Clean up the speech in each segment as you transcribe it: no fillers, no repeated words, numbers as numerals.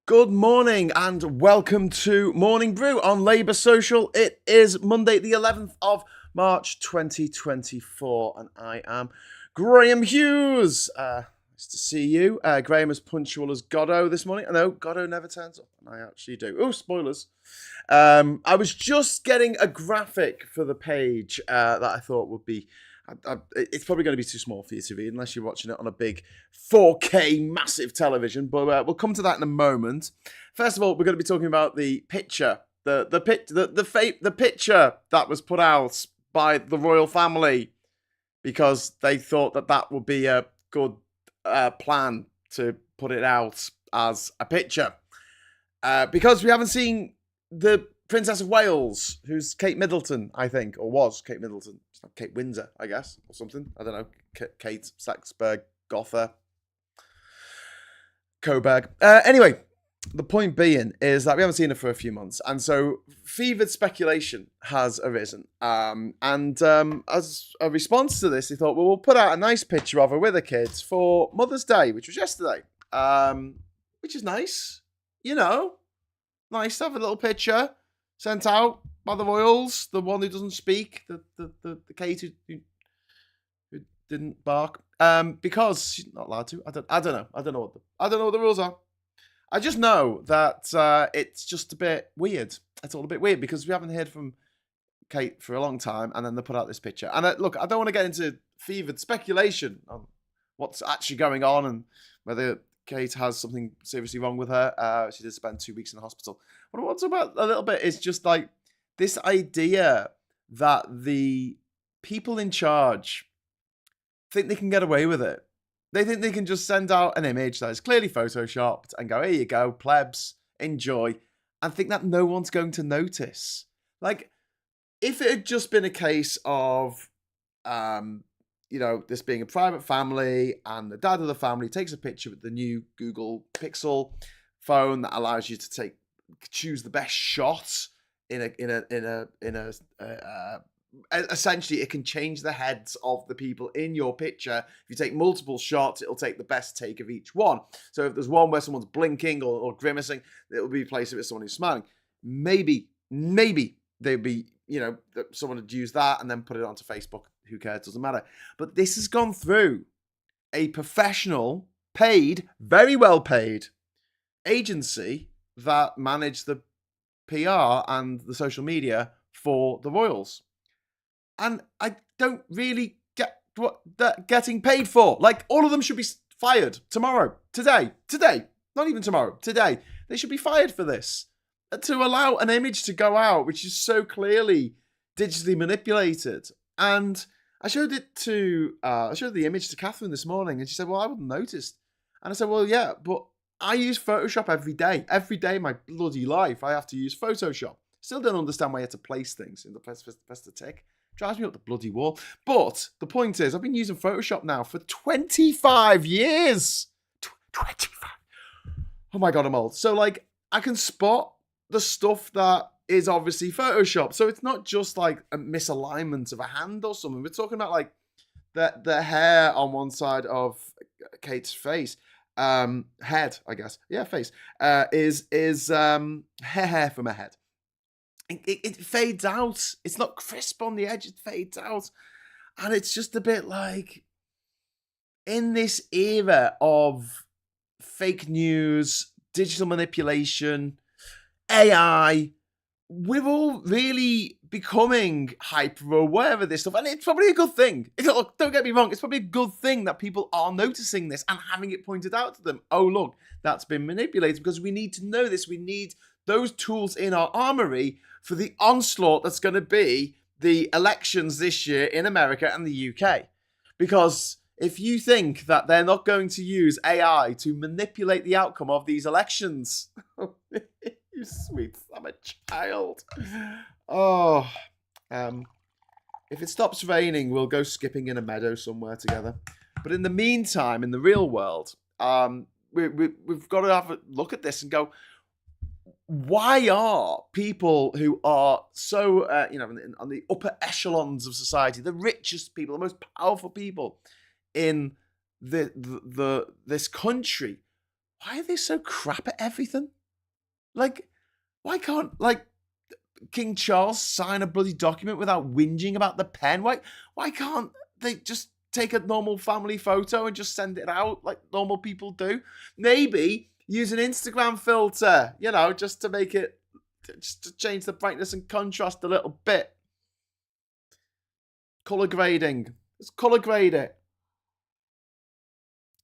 Good morning and welcome to Morning Brew on Labour Social. It is Monday, the 11th of March 2024, and I am Graham Hughes. Nice to see you. Graham as punctual as Goddo this morning. I know Goddo never turns up, and I actually do. Oh, spoilers. I was just getting a graphic for the page that I thought would be it's probably going to be too small for you to read unless you're watching it on a big 4K massive television, but we'll come to that in a moment. First of all, we're going to be talking about the picture, the picture that was put out by the royal family because they thought that would be a good plan to put it out as a picture. Because we haven't seen the Princess of Wales, who's Kate Middleton, I think, or was Kate Middleton. It's not Kate Windsor, I guess, or something. I don't know. Kate Saxberg, Gotha, Coburg. Anyway, the point being is that we haven't seen her for a few months, and so fevered speculation has arisen. As a response to this, they thought, well, we'll put out a nice picture of her with her kids for Mother's Day, which was yesterday, which is nice. You know, nice to have a little picture sent out by the royals, the one who doesn't speak, the Kate who didn't bark, because she's not allowed to. I don't know what the rules are. I just know that it's just a bit weird. It's all a bit weird because we haven't heard from Kate for a long time, and then they put out this picture. And look, I don't want to get into fevered speculation on what's actually going on and whether Kate has something seriously wrong with her. She did spend 2 weeks in the hospital. What I want to talk about a little bit is just like this idea that the people in charge think they can get away with it. They think they can just send out an image that is clearly photoshopped and go, here you go, plebs, enjoy, and think that no one's going to notice. Like, if it had just been a case of, this being a private family and the dad of the family takes a picture with the new Google Pixel phone that allows you to choose the best shot essentially it can change the heads of the people in your picture. If you take multiple shots, it'll take the best take of each one. So if there's one where someone's blinking or grimacing, it'll be replaced with someone who's smiling. Maybe they'd be, someone would use that and then put it onto Facebook. Who cares? Doesn't matter. But this has gone through a professional, paid, very well paid agency that manage the PR and the social media for the royals. And I don't really get what they're getting paid for. Like, all of them should be fired tomorrow, today, not even tomorrow, today. They should be fired for this. To allow an image to go out, which is so clearly digitally manipulated. And I showed the image to Catherine this morning, and she said, well, I wouldn't notice. And I said, well, yeah, but I use Photoshop every day. Every day of my bloody life, I have to use Photoshop. Still don't understand why you have to place things in the press to tick. Drives me up the bloody wall. But the point is, I've been using Photoshop now for 25 years. 25. Oh my God, I'm old. So, like, I can spot the stuff that is obviously Photoshop. So it's not just like a misalignment of a hand or something. We're talking about like the hair on one side of Kate's face. Head, I guess. Yeah, face. Is hair from her head. It fades out. It's not crisp on the edge. It fades out. And it's just a bit like, in this era of fake news, digital manipulation, AI, we're all really becoming hyper aware of this stuff. And it's probably a good thing. Look, don't get me wrong. It's probably a good thing that people are noticing this and having it pointed out to them. Oh, look, that's been manipulated, because we need to know this. We need those tools in our armory for the onslaught that's going to be the elections this year in America and the UK. Because if you think that they're not going to use AI to manipulate the outcome of these elections, you sweet summer child. Oh, if it stops raining, we'll go skipping in a meadow somewhere together. But in the meantime, in the real world, we've got to have a look at this and go, why are people who are so, on the upper echelons of society, the richest people, the most powerful people in this country, why are they so crap at everything? Like, why can't, like, King Charles sign a bloody document without whinging about the pen? Why can't they just take a normal family photo and just send it out like normal people do? Maybe use an Instagram filter, just to make it, just to change the brightness and contrast a little bit. Color grading. Let's color grade it.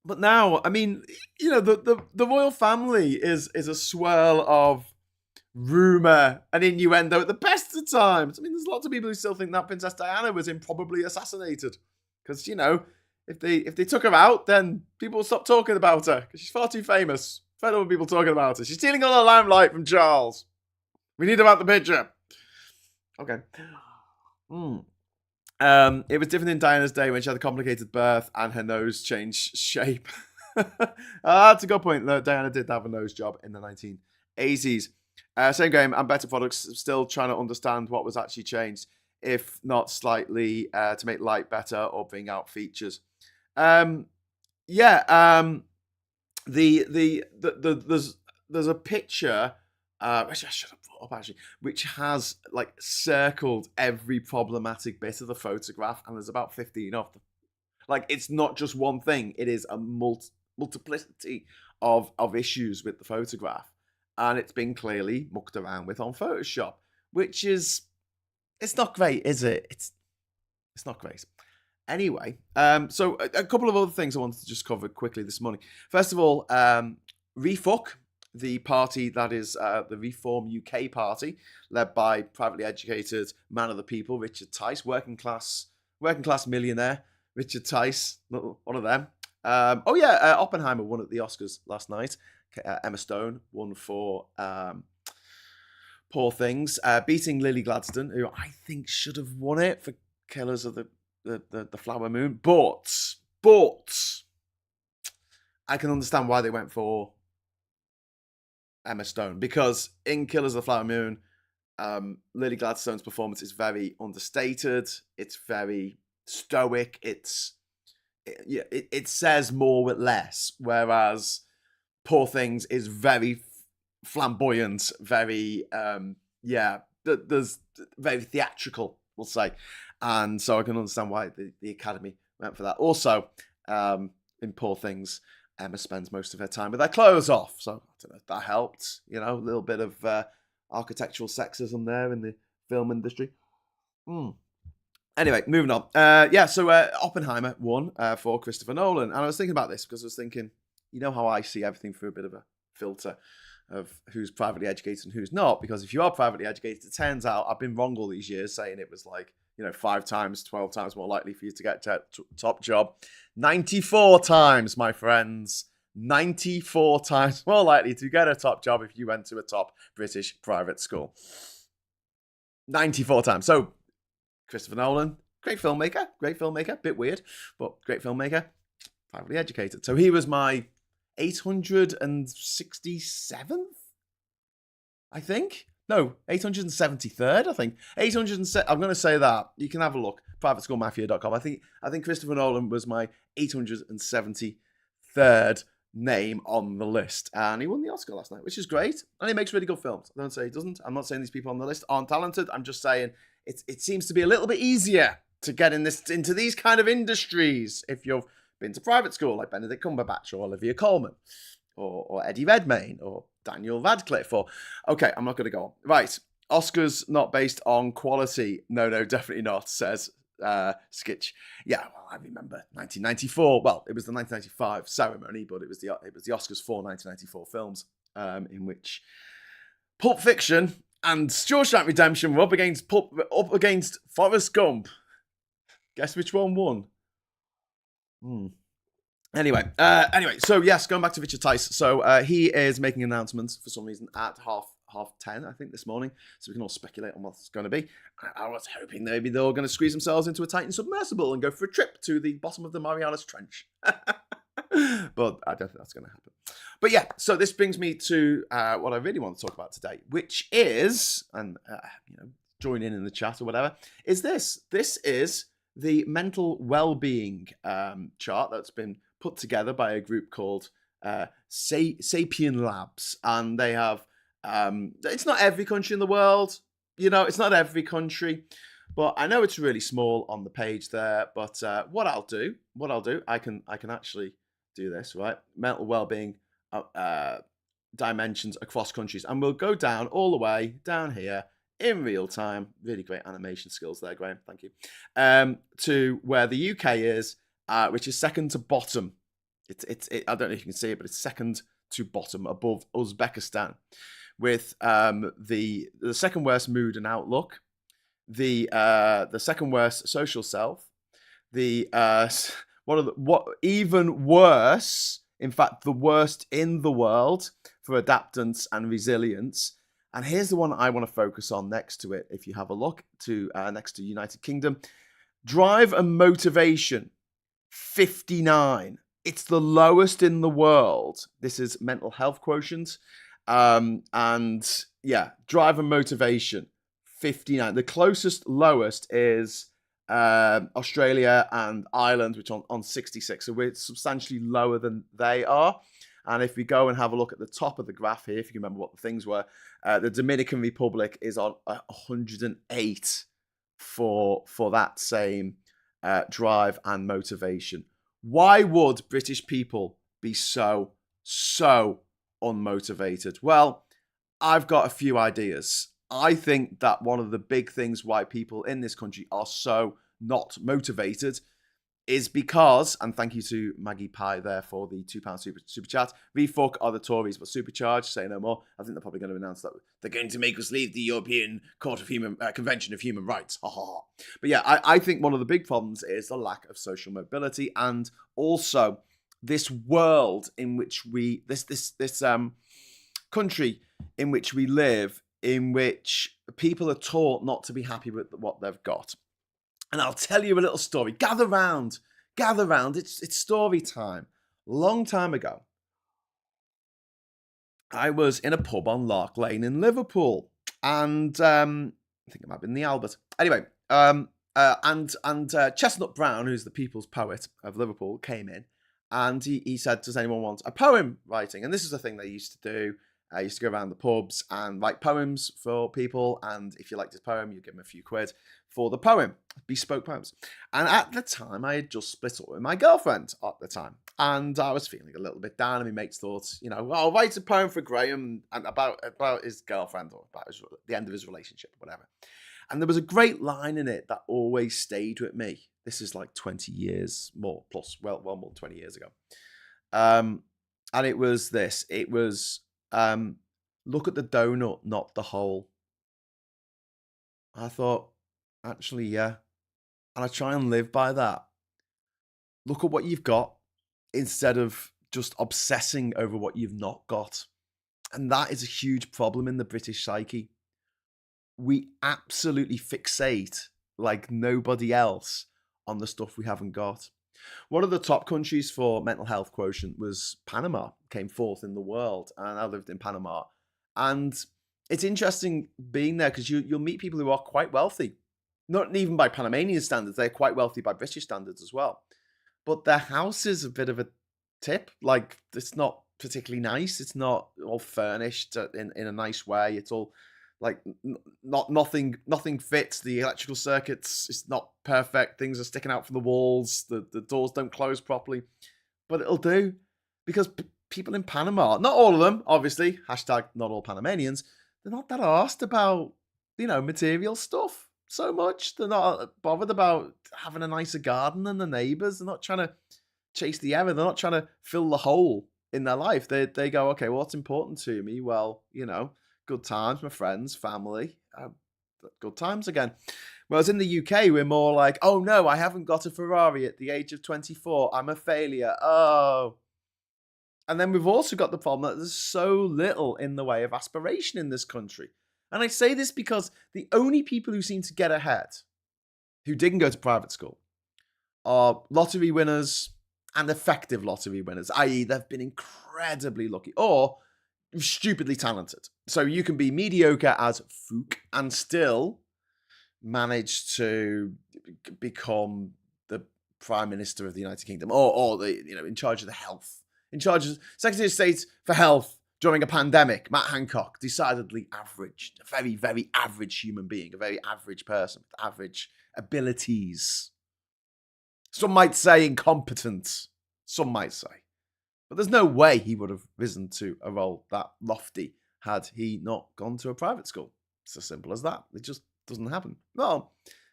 But now, I mean, the royal family is a swirl of rumor and innuendo at the best of times. I mean, there's lots of people who still think that Princess Diana was improbably assassinated. Because, if they took her out, then people will stop talking about her. Because she's far too famous. Fed up with people talking about her. She's stealing all the limelight from Charles. We need her out the picture. Okay. It was different in Diana's day when she had a complicated birth and her nose changed shape. That's a good point. Diana did have a nose job in the 1980s. Same game and better products. Still trying to understand what was actually changed, if not slightly, to make light better or bring out features. There's a picture, which I should have brought up actually, which has like circled every problematic bit of the photograph, and there's about 15 of them. Like, it's not just one thing; it is a multiplicity of issues with the photograph, and it's been clearly mucked around with on Photoshop, which is, it's not great, is it? It's not great. Anyway, so a couple of other things I wanted to just cover quickly this morning. First of all, Refuck, the party that is the Reform UK party, led by privately educated man of the people, Richard Tice, working class millionaire, Richard Tice, one of them. Oppenheimer won at the Oscars last night. Emma Stone won for Poor Things, beating Lily Gladstone, who I think should have won it for Killers of the Flower Moon. But I can understand why they went for Emma Stone, because in Killers of the Flower Moon, Lily Gladstone's performance is very understated. It's very stoic. It says more with less, whereas Poor Things is very flamboyant, very there's very theatrical, we'll say, and so I can understand why the Academy went for that. Also, in Poor Things, Emma spends most of her time with her clothes off, so I don't know if that helped. A little bit of architectural sexism there in the film industry. Anyway, moving on. So Oppenheimer won for Christopher Nolan, and I was thinking about this because I was thinking, how I see everything through a bit of a filter of who's privately educated and who's not, because if you are privately educated, it turns out I've been wrong all these years saying it was like, 5 times, 12 times more likely for you to get a top job. 94 times, my friends. 94 times more likely to get a top job if you went to a top British private school. 94 times. So, Christopher Nolan, great filmmaker, bit weird, but great filmmaker, privately educated. So he was my 867th, I think. No, 873rd, I think. 807. I'm going to say that. You can have a look. privateschoolmafia.com. I think Christopher Nolan was my 873rd name on the list. And he won the Oscar last night, which is great. And he makes really good films. I don't say he doesn't. I'm not saying these people on the list aren't talented. I'm just saying it seems to be a little bit easier to get into these kind of industries if you've been to private school, like Benedict Cumberbatch or Olivia Colman or Eddie Redmayne or Daniel Radcliffe. Okay, I'm not going to go on. Right, Oscars not based on quality. No, definitely not, says Skitch. Yeah, well, I remember 1994. Well, it was the 1995 ceremony, but it was the Oscars for 1994 films, in which Pulp Fiction and Shawshank Redemption were up against Forrest Gump. Guess which one won? Anyway, so yes, going back to Richard Tice. So he is making announcements for some reason at half 10, I think, this morning. So we can all speculate on what it's going to be. I was hoping maybe they're all going to squeeze themselves into a Titan submersible and go for a trip to the bottom of the Marianas Trench. But I don't think that's going to happen. But yeah, so this brings me to what I really want to talk about today, which is, and join in the chat or whatever, is this. This is the mental well-being chart that's been put together by a group called Sapien Labs, and they have It's not every country in the world, it's not every country, but I know it's really small on the page there. But what I'll do, I can actually do this, right? Mental well-being dimensions across countries, and we'll go down all the way down here in real time. Really great animation skills there, Graham. Thank you. To where the UK is, which is second to bottom. I don't know if you can see it, but it's second to bottom above Uzbekistan, with the second worst mood and outlook, the second worst social self, the what even worse, in fact, the worst in the world for adaptance and resilience. And here's the one I want to focus on next to it. If you have a look to next to United Kingdom, drive and motivation, 59. It's the lowest in the world. This is mental health quotient. And yeah, drive and motivation, 59. The closest lowest is Australia and Ireland, which on 66. So we're substantially lower than they are. And if we go and have a look at the top of the graph here, if you can remember what the things were, the Dominican Republic is on 108 for that same drive and motivation. Why would British people be so unmotivated? Well, I've got a few ideas. I think that one of the big things why people in this country are so not motivated is because, and thank you to Maggie Pie there for the £2 super chat. We fuck are the Tories, but supercharged, say no more. I think they're probably going to announce that they're going to make us leave the European Convention of Human Rights. Ha ha ha. But yeah, I think one of the big problems is the lack of social mobility, and also this world in which this country in which we live, in which people are taught not to be happy with what they've got. And I'll tell you a little story. Gather round. It's story time. Long time ago, I was in a pub on Lark Lane in Liverpool, and I think it might have been the Albert. Anyway, and Chestnut Brown, who's the people's poet of Liverpool, came in, and he said, "Does anyone want a poem writing?" And this is a thing they used to do. I used to go around the pubs and write poems for people, and if you liked his poem, you give him a few quid for the poem, bespoke poems. And at the time, I had just split up with my girlfriend at the time, and I was feeling a little bit down, and my mates thought, I'll write a poem for Graham and about his girlfriend, or about the end of his relationship, or whatever. And there was a great line in it that always stayed with me. This is like 20 years more, plus, well more than 20 years ago. And it was this. It was, look at the donut, not the hole. I thought, actually, yeah. And I try and live by that. Look at what you've got instead of just obsessing over what you've not got. And that is a huge problem in the British psyche. We absolutely fixate like nobody else on the stuff we haven't got. One of the top countries for mental health quotient was Panama, came fourth in the world, and I lived in Panama. And it's interesting being there because you'll meet people who are quite wealthy, not even by Panamanian standards, they're quite wealthy by British standards as well. But their house is a bit of a tip, like it's not particularly nice, it's not all furnished in a nice way, it's all like nothing fits. The electrical circuits, it's not perfect. Things are sticking out from the walls. The doors don't close properly. But it'll do because people in Panama, not all of them, obviously, hashtag not all Panamanians, they're not that arsed about, material stuff so much. They're not bothered about having a nicer garden than the neighbours. They're not trying to chase the error. They're not trying to fill the hole in their life. They go, okay, well, what's important to me? Well, good times, my friends, family, good times again. Whereas in the UK, we're more like, oh no, I haven't got a Ferrari at the age of 24. I'm a failure. Oh. And then we've also got the problem that there's so little in the way of aspiration in this country. And I say this because the only people who seem to get ahead, who didn't go to private school, are lottery winners and effective lottery winners, i.e. they've been incredibly lucky, or stupidly talented. So you can be mediocre as Fook and still manage to become the Prime Minister of the United Kingdom, or the in charge of the health, in charge of Secretary of State for Health, During a pandemic, Matt Hancock, decidedly average, a very, very average human being, a very average person with average abilities. Some might say incompetent, some might say. But there's no way he would have risen to a role that lofty had he not gone to a private school. It's as simple as that. It just doesn't happen. Well,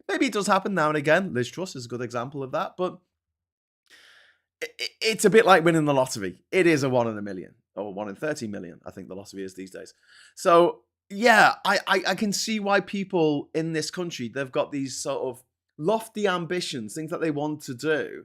maybe it does happen now and again. Liz Truss is a good example of that, but it's a bit like winning the lottery. It is a 1 in a million or 1 in 30 million, I think the lottery is these days. So, yeah, I can see why people in this country, they've got these sort of lofty ambitions, things that they want to do,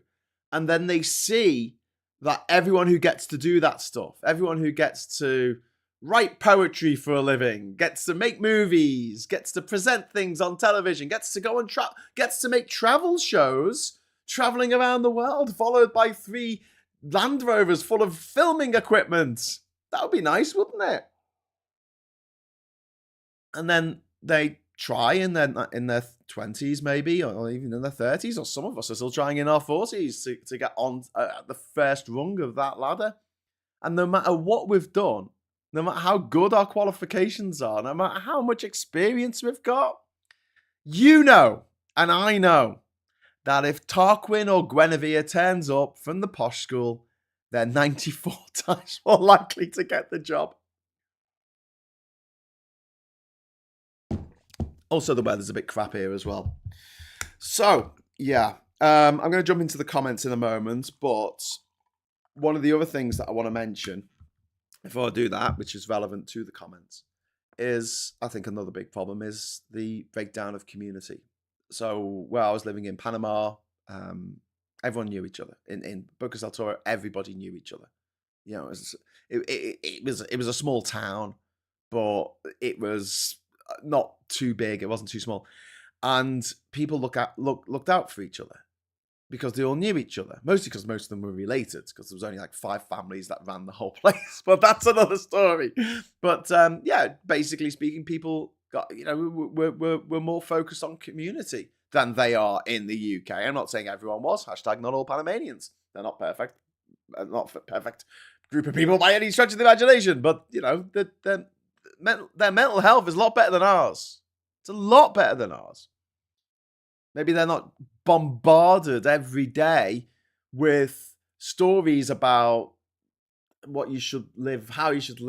and then they see that everyone who gets to do that stuff, everyone who gets to write poetry for a living, gets to make movies, gets to present things on television, gets to go on gets to make travel shows, traveling around the world, followed by 3 Land Rovers full of filming equipment. That would be nice, wouldn't it? And then they try in their 20s maybe, or even in their 30s, or some of us are still trying in our 40s to get on the first rung of that ladder. And no matter what we've done, no matter how good our qualifications are, no matter how much experience we've got, you know, and I know, that if Tarquin or Guinevere turns up from the posh school, they're 94 times more likely to get the job. Also, the weather's a bit crap here as well. So, yeah, I'm going to jump into the comments in a moment, but one of the other things that I want to mention before I do that, which is relevant to the comments, is I think another big problem is the breakdown of community. So where I was living in Panama, everyone knew each other. In Bocas del Toro, everybody knew each other. You know, it was a small town, but it was not too big. It wasn't too small, and people looked out for each other because they all knew each other. Mostly because most of them were related, because there was only like 5 families that ran the whole place. But that's another story. But yeah, basically speaking, people got, we're more focused on community than they are in the UK. I'm not saying everyone was. Hashtag not all Panamanians. They're not perfect. Not perfect group of people by any stretch of the imagination. But, their mental health is a lot better than ours. It's a lot better than ours. Maybe they're not bombarded every day with stories about what you should live, how you should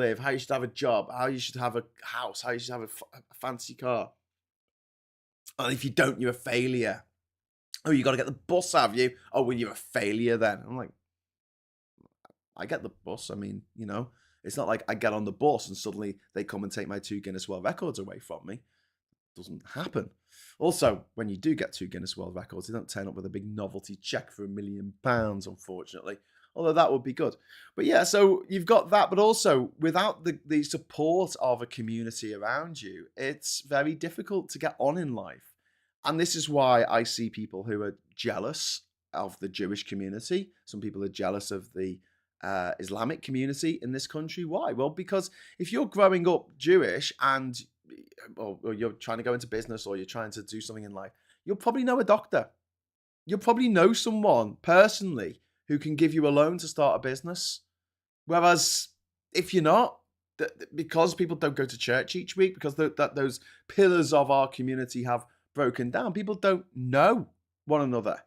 have a job, how you should have a house, how you should have a fancy car. And if you don't, you're a failure. Oh, you got to get the bus, have you? Oh, well, you're a failure then. I'm like, I get the bus. I mean, it's not like I get on the bus and suddenly they come and take my 2 Guinness World Records away from me. Doesn't happen. Also, when you do get 2 Guinness World Records, they don't turn up with a big novelty check for £1 million, unfortunately. Although that would be good. But yeah, so you've got that, but also without the support of a community around you, it's very difficult to get on in life. And this is why I see people who are jealous of the Jewish community. Some people are jealous of the Islamic community in this country. Why? Well, because if you're growing up Jewish and or you're trying to go into business or you're trying to do something in life, you'll probably know a doctor. You'll probably know someone personally who can give you a loan to start a business. Whereas if you're not, because people don't go to church each week, because those pillars of our community have broken down, people don't know one another,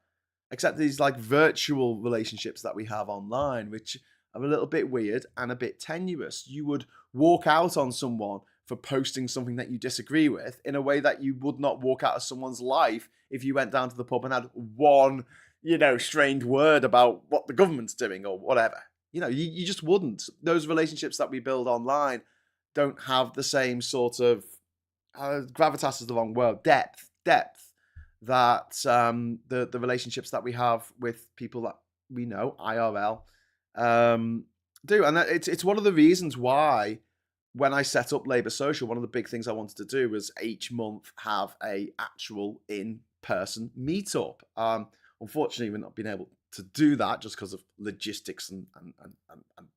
except these like virtual relationships that we have online, which are a little bit weird and a bit tenuous. You would walk out on someone for posting something that you disagree with in a way that you would not walk out of someone's life if you went down to the pub and had one, strange word about what the government's doing or whatever. You just wouldn't. Those relationships that we build online don't have the same sort of, gravitas is the wrong word, depth that the relationships that we have with people that we know, IRL, do. And it's one of the reasons why when I set up Labour Social, one of the big things I wanted to do was each month have a actual in-person meetup. Unfortunately, we've not been able to do that just because of logistics and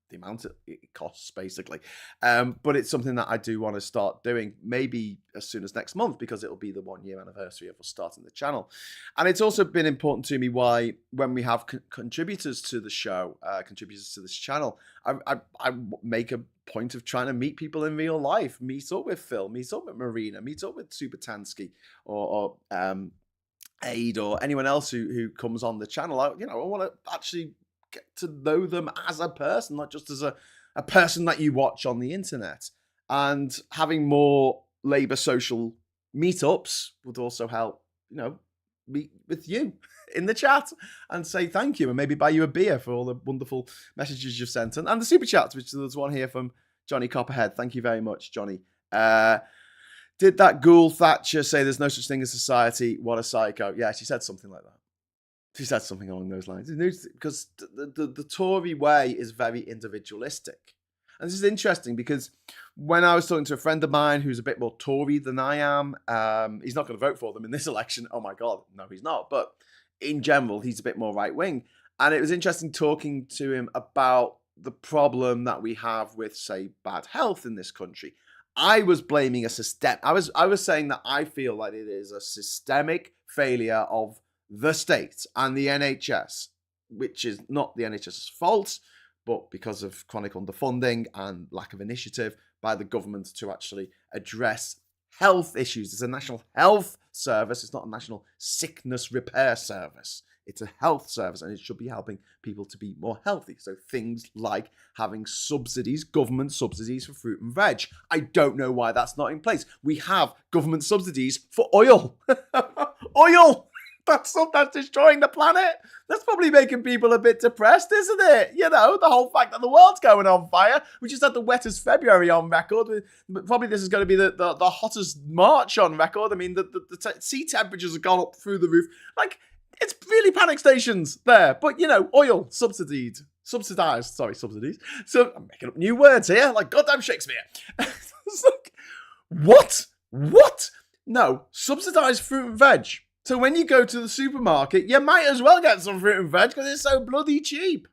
the amount it costs, basically. But it's something that I do want to start doing, maybe as soon as next month, because it'll be the 1 year anniversary of us starting the channel. And it's also been important to me why, when we have contributors to the show, contributors to this channel, I make a point of trying to meet people in real life, meet up with Phil, meet up with Marina, meet up with Supertansky, or Aid, or anyone else who comes on the channel. I want to actually get to know them as a person, not just as a person that you watch on the internet. And having more Labour social meetups would also help, meet with you in the chat and say thank you, and maybe buy you a beer for all the wonderful messages you've sent. And the super chats, which there's one here from Johnny Copperhead. Thank you very much, Johnny. Did that ghoul Thatcher say there's no such thing as society? What a psycho. Yeah, she said something like that. She said something along those lines. Because the Tory way is very individualistic. And this is interesting because when I was talking to a friend of mine who's a bit more Tory than I am, he's not going to vote for them in this election. Oh my God, no, he's not. But in general, he's a bit more right wing. And it was interesting talking to him about the problem that we have with, say, bad health in this country. I was blaming a system. I was saying that I feel like it is a systemic failure of the state and the NHS, which is not the NHS's fault, but because of chronic underfunding and lack of initiative by the government to actually address health issues. It's a national health service. It's not a national sickness repair service. It's a health service, and it should be helping people to be more healthy. So things like having subsidies, government subsidies for fruit and veg. I don't know why that's not in place. We have government subsidies for oil. Oil! That's destroying the planet. That's probably making people a bit depressed, isn't it? The whole fact that the world's going on fire. We just had the wettest February on record. Probably this is going to be the hottest March on record. I mean, the sea temperatures have gone up through the roof. Like, it's really panic stations there. But, oil, subsidies. So I'm making up new words here, like goddamn Shakespeare. It's like, what? No, subsidised fruit and veg. So when you go to the supermarket, you might as well get some fruit and veg because it's so bloody cheap.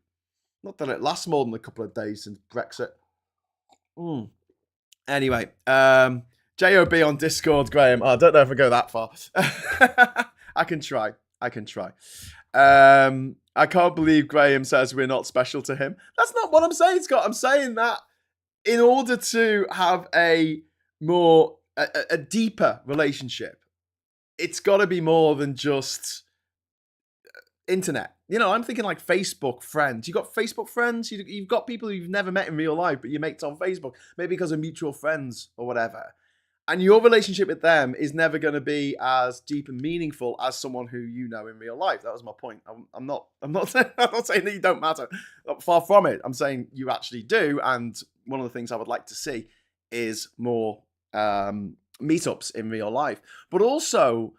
Not that it lasts more than a couple of days since Brexit. Anyway, JOB on Discord, Graham. I don't know if I go that far. I can try. I can't believe Graham says we're not special to him. That's not what I'm saying, Scott. I'm saying that in order to have a deeper relationship, it's got to be more than just internet. I'm thinking like Facebook friends. You got Facebook friends? You've got people you've never met in real life, but you mates on Facebook, maybe because of mutual friends or whatever. And your relationship with them is never going to be as deep and meaningful as someone who you know in real life. That was my point. I'm not saying that you don't matter. Far from it. I'm saying you actually do. And one of the things I would like to see is more meetups in real life. But also,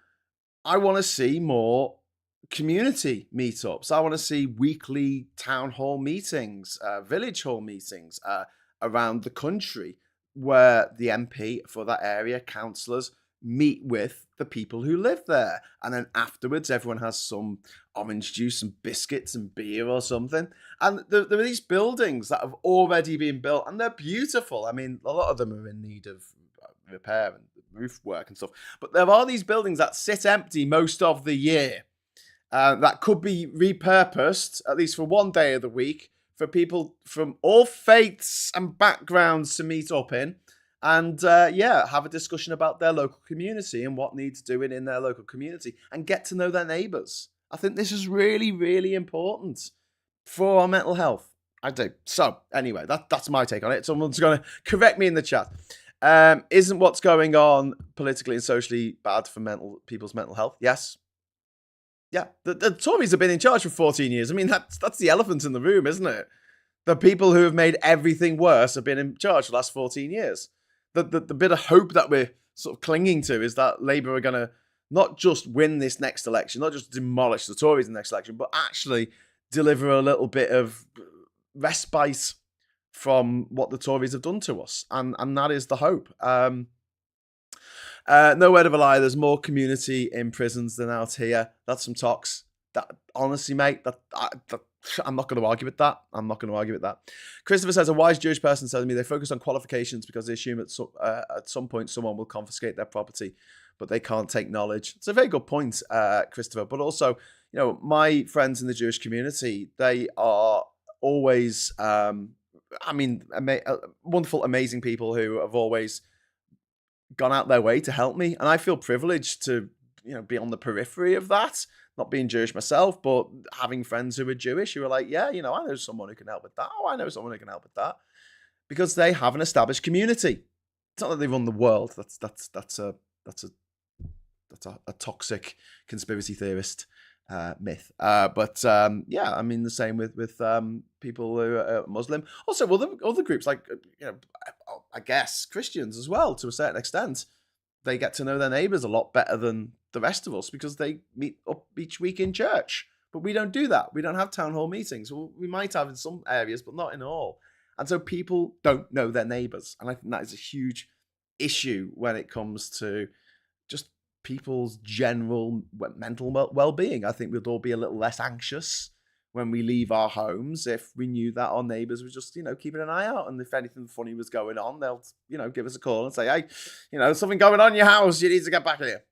I want to see more community meetups. I want to see weekly town hall meetings, village hall meetings around the country, where the MP for that area, councillors, meet with the people who live there. And then afterwards, everyone has some orange juice and biscuits and beer or something. And there are these buildings that have already been built, and they're beautiful. I mean, a lot of them are in need of repair and roof work and stuff. But there are these buildings that sit empty most of the year that could be repurposed, at least for one day of the week, for people from all faiths and backgrounds to meet up in and, have a discussion about their local community and what needs doing in their local community and get to know their neighbours. I think this is really, really important for our mental health. I do. So, anyway, that's my take on it. Someone's going to correct me in the chat. Isn't what's going on politically and socially bad for people's mental health? Yes. Yeah, the Tories have been in charge for 14 years. I mean, that's the elephant in the room, isn't it? The people who have made everything worse have been in charge for the last 14 years. The bit of hope that we're sort of clinging to is that Labour are going to not just win this next election, not just demolish the Tories in the next election, but actually deliver a little bit of respite from what the Tories have done to us. And that is the hope. No word of a lie, there's more community in prisons than out here. That's from Tox. that honestly, mate, I'm not going to argue with that. I'm not going to argue with that. Christopher says a wise Jewish person said to me they focus on qualifications because they assume at some point someone will confiscate their property, but they can't take knowledge. It's a very good point, Christopher. But also, my friends in the Jewish community, they are always, wonderful, amazing people who have always gone out their way to help me, and I feel privileged to be on the periphery of that. Not being Jewish myself, but having friends who are Jewish who are like, yeah, I know someone who can help with that. Oh, I know someone who can help with that, because they have an established community. It's not that they run the world. That's a toxic conspiracy theorist myth. But yeah, I mean the same with people who are Muslim. Also, other groups like I guess Christians as well, to a certain extent. They get to know their neighbours a lot better than the rest of us because they meet up each week in church. But we don't do that. We don't have town hall meetings. Well, we might have in some areas, but not in all. And so people don't know their neighbours. And I think that is a huge issue when it comes to just people's general mental well-being. I think we'd all be a little less anxious when we leave our homes if we knew that our neighbours were just, keeping an eye out. And if anything funny was going on, they'll, give us a call and say, hey, there's something going on in your house. You need to get back here.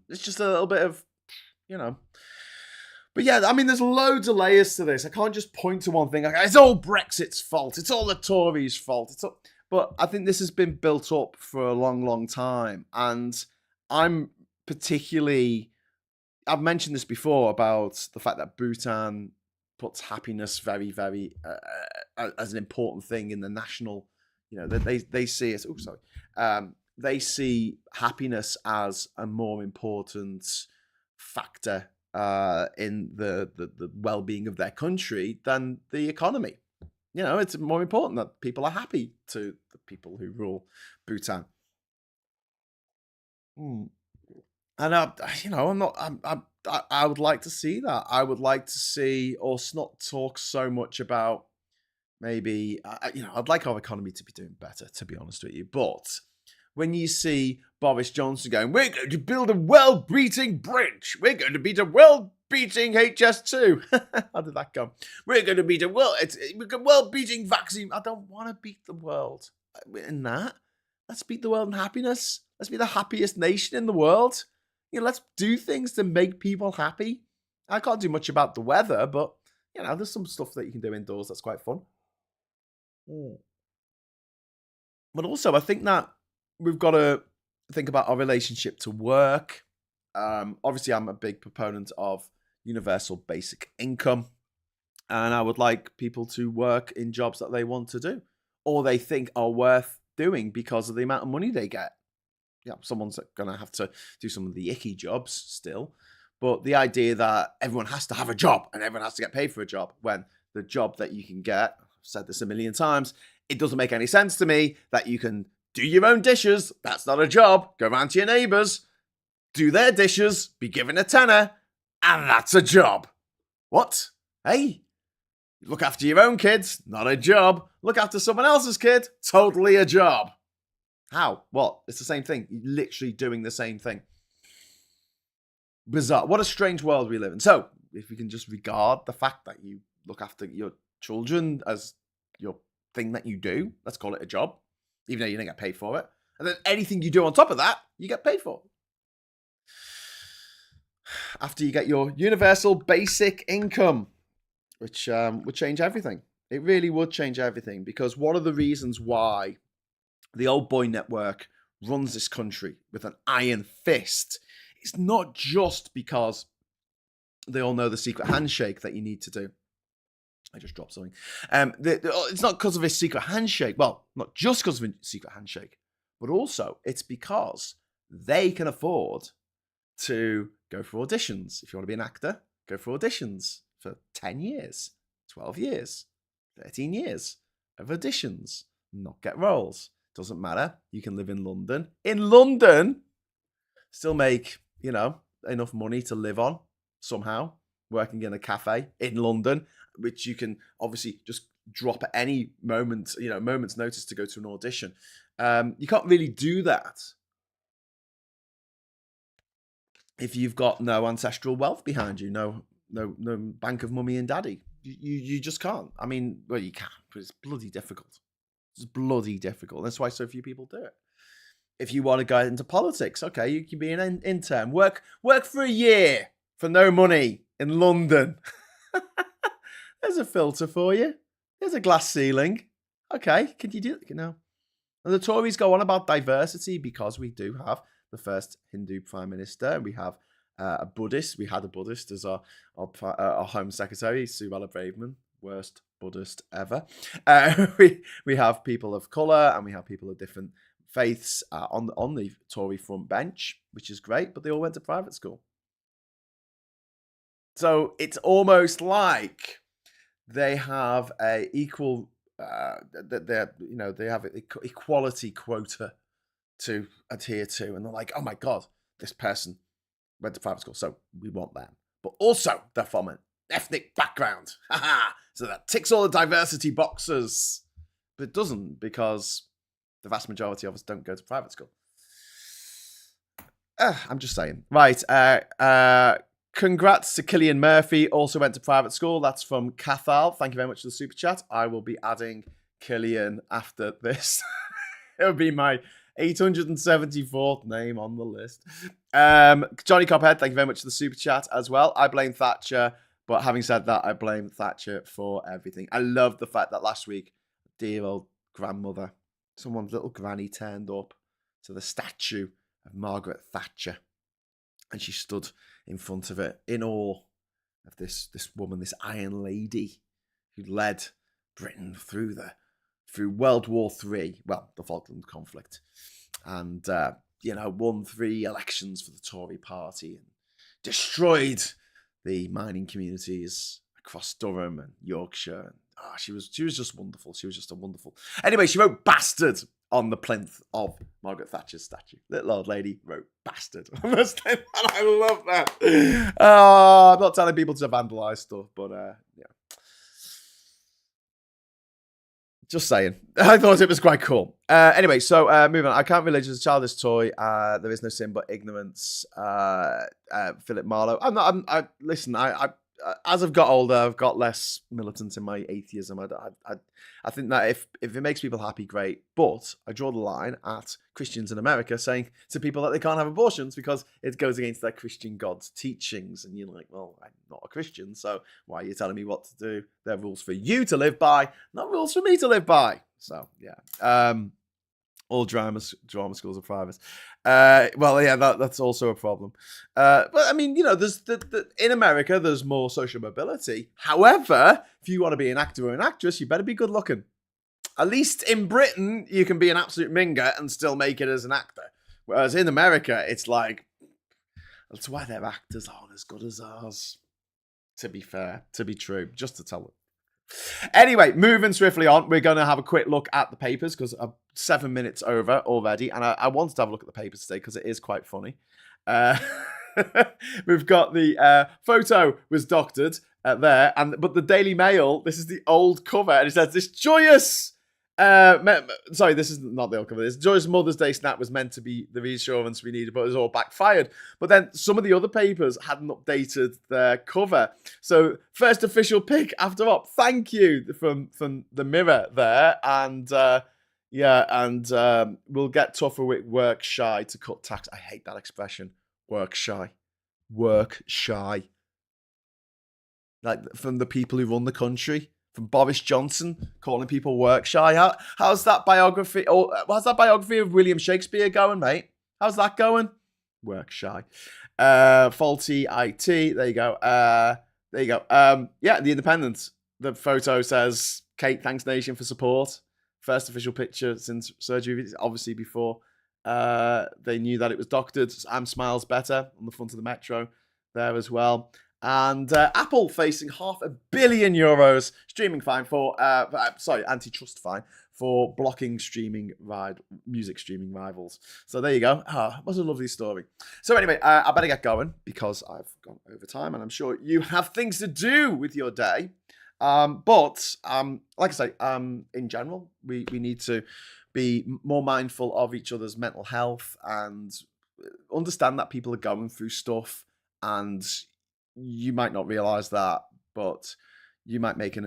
It's just a little bit of, But yeah, I mean, there's loads of layers to this. I can't just point to one thing. Like, it's all Brexit's fault. It's all the Tories' fault. But I think this has been built up for a long, long time. And I'm particularly... I've mentioned this before about the fact that Bhutan puts happiness very, very as an important thing in the national. They see it. Oh, sorry. They see happiness as a more important factor in the well-being of their country than the economy. It's more important that people are happy to the people who rule Bhutan. And I would like to see that. I would like to see us not talk so much about maybe, I'd like our economy to be doing better, to be honest with you. But when you see Boris Johnson going, we're going to build a world-beating bridge. We're going to beat a world-beating HS2. How did that go? We're going to beat a world-beating vaccine. I don't want to beat the world in that. Let's beat the world in happiness. Let's be the happiest nation in the world. Let's do things to make people happy. I can't do much about the weather, but there's some stuff that you can do indoors that's quite fun. But also, I think that we've got to think about our relationship to work. Obviously, I'm a big proponent of universal basic income, and I would like people to work in jobs that they want to do or they think are worth doing because of the amount of money they get. Someone's going to have to do some of the icky jobs still. But the idea that everyone has to have a job and everyone has to get paid for a job when the job that you can get, I've said this a million times, it doesn't make any sense to me that you can do your own dishes. That's not a job. Go round to your neighbours, do their dishes, be given a tenner, and that's a job. What? Hey? Look after your own kids, not a job. Look after someone else's kid, totally a job. How? What? It's the same thing. You're literally doing the same thing. Bizarre. What a strange world we live in. So, if we can just regard the fact that you look after your children as your thing that you do, let's call it a job, even though you don't get paid for it. And then anything you do on top of that, you get paid for. After you get your universal basic income, which would change everything. It really would change everything, because one of the reasons why the old boy network runs this country with an iron fist, it's not just because they all know the secret handshake that you need to do. I just dropped something. It's not because of a secret handshake. Well, not just because of a secret handshake, but also it's because they can afford to go for auditions. If you want to be an actor, go for auditions for 10 years, 12 years, 13 years of auditions, not get roles. Doesn't matter. You can live in London. In London, still make, enough money to live on somehow, working in a cafe in London, which you can obviously just drop at any moment, moment's notice to go to an audition. You can't really do that if you've got no ancestral wealth behind you, no no bank of mummy and daddy. You just can't. I mean, well, you can, but it's bloody difficult. It's bloody difficult. That's why so few people do it. If you want to go into politics, okay, you can be an intern. Work for a year for no money in London. There's a filter for you. There's a glass ceiling. Okay, can you do it? No. And the Tories go on about diversity because we do have the first Hindu prime minister, and we have a Buddhist. We had a Buddhist as our Home Secretary, Suella Braverman, worst Buddhist ever. We have people of colour, and we have people of different faiths on the Tory front bench, which is great, but they all went to private school. So it's almost like they have a equal they have an equality quota to adhere to, and they're like, oh my god, this person went to private school, so we want them, but also they're from an ethnic background. So that ticks all the diversity boxes, but it doesn't, because the vast majority of us don't go to private school. I'm just saying. Right. Congrats to Killian Murphy, also went to private school. That's from Cathal. Thank you very much for the super chat. I will be adding Killian after this. It'll be my 874th name on the list. Johnny Cophead, thank you very much for the super chat as well. I blame Thatcher, but having said that, I blame Thatcher for everything. I love the fact that last week, dear old grandmother, someone's little granny turned up to the statue of Margaret Thatcher, and she stood in front of it in awe of this woman, this Iron Lady, who led Britain through World War III, well, the Falkland conflict, and won 3 elections for the Tory party and destroyed the mining communities across Durham and Yorkshire. She was just wonderful. She was just a wonderful. Anyway, she wrote "bastard" on the plinth of Margaret Thatcher's statue. Little old lady wrote "bastard" on the plinth, and I love that. I'm not telling people to vandalise stuff, but yeah. Just saying. I thought it was quite cool. Anyway, so moving on. I can't religion is a childish toy. There is no sin but ignorance. Philip Marlowe. Listen, as I've got older, I've got less militant in my atheism. I think that if it makes people happy, great. But I draw the line at Christians in America saying to people that they can't have abortions because it goes against their Christian God's teachings. And you're like, well, I'm not a Christian, so why are you telling me what to do? They're rules for you to live by, not rules for me to live by. So, yeah. All drama schools are private. Well, yeah, that's also a problem. But I mean, there's in America, there's more social mobility. However, if you want to be an actor or an actress, you better be good looking. At least in Britain, you can be an absolute minger and still make it as an actor. Whereas in America, it's like, that's why their actors aren't as good as ours. To be fair, to be true, just to tell them. Anyway, moving swiftly on, we're going to have a quick look at the papers because I'm 7 minutes over already, and I wanted to have a look at the papers today because it is quite funny. We've got the photo was doctored there, but the Daily Mail, this is the old cover, and it says this joyous. Sorry, this is not the old cover. This joyous Mother's Day snap was meant to be the reassurance we needed, but it was all backfired. But then some of the other papers hadn't updated their cover. So first official pick after op. Thank you from the Mirror there, and we'll get tougher with work shy to cut tax. I hate that expression. Work shy. Like from the people who run the country. From Boris Johnson calling people work shy. How's that biography? Oh, how's that biography of William Shakespeare going, mate? How's that going? Work shy. Faulty IT. There you go. Yeah, The Independent. The photo says, "Kate thanks nation for support." First official picture since surgery. Obviously before they knew that it was doctored. Am smiles better on the front of the Metro there as well. And Apple facing €500 million streaming fine for, antitrust fine for blocking music streaming rivals. So there you go. What a lovely story. So anyway, I better get going because I've gone over time and I'm sure you have things to do with your day. But like I say, in general, we need to be more mindful of each other's mental health and understand that people are going through stuff, and you might not realize that, but you might make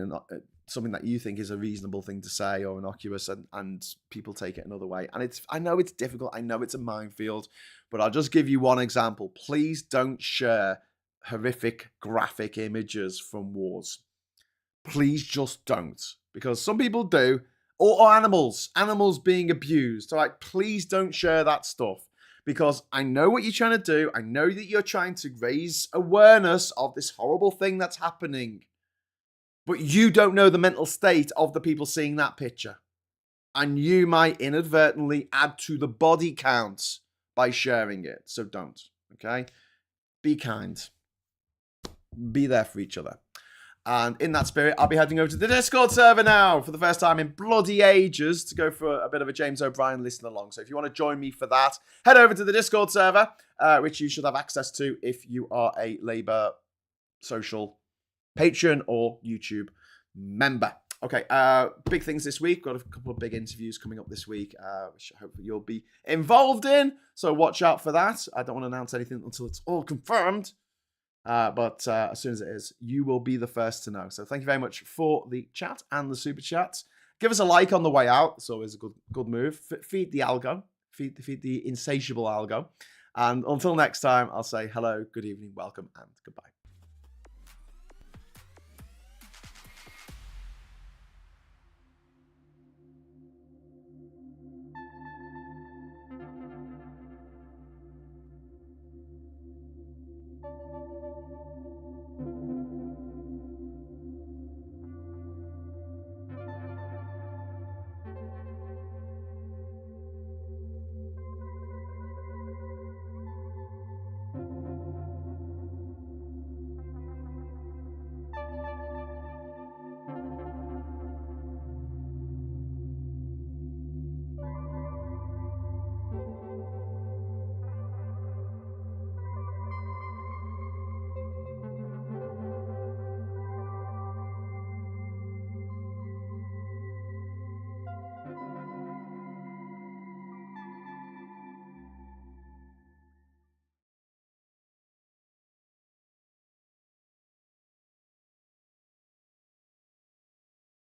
something that you think is a reasonable thing to say or innocuous, and people take it another way. And I know it's difficult. I know it's a minefield, but I'll just give you one example. Please don't share horrific graphic images from wars. Please just don't, because some people do. Or animals being abused. All right, please don't share that stuff, because I know what you're trying to do. I know that you're trying to raise awareness of this horrible thing that's happening, but you don't know the mental state of the people seeing that picture, and you might inadvertently add to the body count by sharing it. So don't. Okay, be kind, be there for each other. And in that spirit, I'll be heading over to the Discord server now for the first time in bloody ages to go for a bit of a James O'Brien listen along. So if you want to join me for that, head over to the Discord server, which you should have access to if you are a Labour Social Patreon or YouTube member. Okay, big things this week. Got a couple of big interviews coming up this week, which hopefully you'll be involved in. So watch out for that. I don't want to announce anything until it's all confirmed. But as soon as it is, you will be the first to know. So thank you very much for the chat and the super chats. Give us a like on the way out. It's always a good move. Feed the algo. Feed the insatiable algo. And until next time, I'll say hello, good evening, welcome, and goodbye.